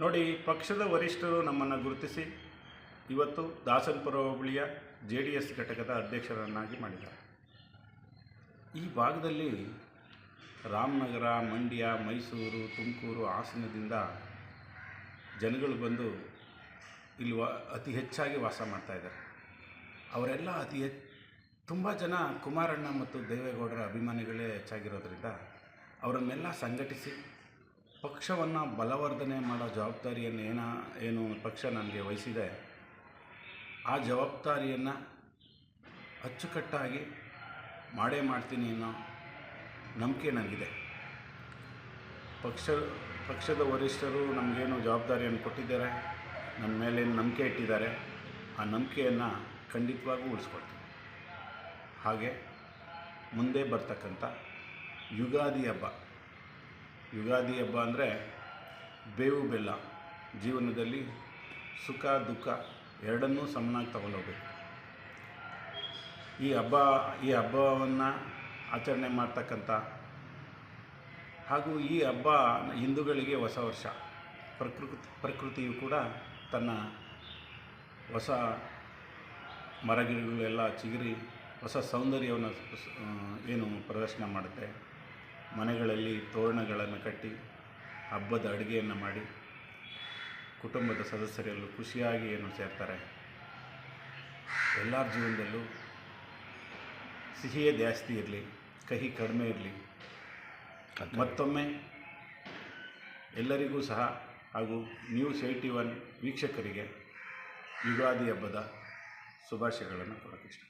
ನೋಡಿ, ಪಕ್ಷದ ವರಿಷ್ಠರು ನಮ್ಮನ್ನು ಗುರುತಿಸಿ ಇವತ್ತು ದಾಸನಪುರ ಹೋಬಳಿಯ JDS ಘಟಕದ ಅಧ್ಯಕ್ಷರನ್ನಾಗಿ ಮಾಡಿದ್ದಾರೆ. ಈ ಭಾಗದಲ್ಲಿ ರಾಮನಗರ, ಮಂಡ್ಯ, ಮೈಸೂರು, ತುಮಕೂರು, ಹಾಸನದಿಂದ ಜನಗಳು ಬಂದು ಇಲ್ಲಿ ಅತಿ ಹೆಚ್ಚಾಗಿ ವಾಸ ಮಾಡ್ತಾಯಿದ್ದಾರೆ. ಅವರೆಲ್ಲ ತುಂಬ ಜನ ಕುಮಾರಣ್ಣ ಮತ್ತು ದೇವೇಗೌಡರ ಅಭಿಮಾನಿಗಳೇ ಹೆಚ್ಚಾಗಿರೋದ್ರಿಂದ ಅವರನ್ನೆಲ್ಲ ಸಂಘಟಿಸಿ ಪಕ್ಷವನ್ನು ಬಲವರ್ಧನೆ ಮಾಡೋ ಜವಾಬ್ದಾರಿಯನ್ನು ಏನು ಪಕ್ಷ ನನಗೆ ವಹಿಸಿದೆ, ಆ ಜವಾಬ್ದಾರಿಯನ್ನು ಅಚ್ಚುಕಟ್ಟಾಗಿ ಮಾಡೇ ಮಾಡ್ತೀನಿ ಅನ್ನೋ ನಂಬಿಕೆ ನನಗಿದೆ. ಪಕ್ಷದ ವರಿಷ್ಠರು ನಮಗೇನು ಜವಾಬ್ದಾರಿಯನ್ನು ಕೊಟ್ಟಿದ್ದಾರೆ, ನನ್ನ ಮೇಲೇನು ನಂಬಿಕೆ ಇಟ್ಟಿದ್ದಾರೆ, ಆ ನಂಬಿಕೆಯನ್ನು ಖಂಡಿತವಾಗೂ ಉಳಿಸ್ಕೊಡ್ತೀನಿ. ಹಾಗೆ ಮುಂದೆ ಬರ್ತಕ್ಕಂಥ ಯುಗಾದಿ ಹಬ್ಬ ಅಂದರೆ ಬೇವು ಬೆಲ್ಲ, ಜೀವನದಲ್ಲಿ ಸುಖ ದುಃಖ ಎರಡನ್ನೂ ಸಮನಾಗಿ ತಗೊಂಡೋಗ್ಬೇಕು. ಈ ಹಬ್ಬವನ್ನು ಆಚರಣೆ ಮಾಡ್ತಕ್ಕಂಥ ಹಾಗೂ ಈ ಹಬ್ಬ ಹಿಂದೂಗಳಿಗೆ ಹೊಸ ವರ್ಷ. ಪ್ರಕೃತಿಯು ಕೂಡ ತನ್ನ ಹೊಸ ಮರಗಿಡಗಳೆಲ್ಲ ಚಿಗುರಿ ಹೊಸ ಸೌಂದರ್ಯವನ್ನು ಏನು ಪ್ರದರ್ಶನ ಮಾಡುತ್ತೆ. ಮನೆಗಳಲ್ಲಿ ತೋರಣಗಳನ್ನು ಕಟ್ಟಿ ಹಬ್ಬದ ಅಡುಗೆಯನ್ನು ಮಾಡಿ ಕುಟುಂಬದ ಸದಸ್ಯರೆಲ್ಲೂ ಖುಷಿಯಾಗಿ ಏನು ಸೇರ್ತಾರೆ. ಎಲ್ಲರ ಜೀವನದಲ್ಲೂ ಸಿಹಿಯೇ ಜಾಸ್ತಿ ಇರಲಿ, ಕಹಿ ಕಡಿಮೆ ಇರಲಿ. ಮತ್ತೊಮ್ಮೆ ಎಲ್ಲರಿಗೂ ಸಹ ಹಾಗೂ News81 ವೀಕ್ಷಕರಿಗೆ ಯುಗಾದಿ ಹಬ್ಬದ ಶುಭಾಶಯಗಳನ್ನು ಕೊಡೋಕ್ಕೆ ಇಷ್ಟ.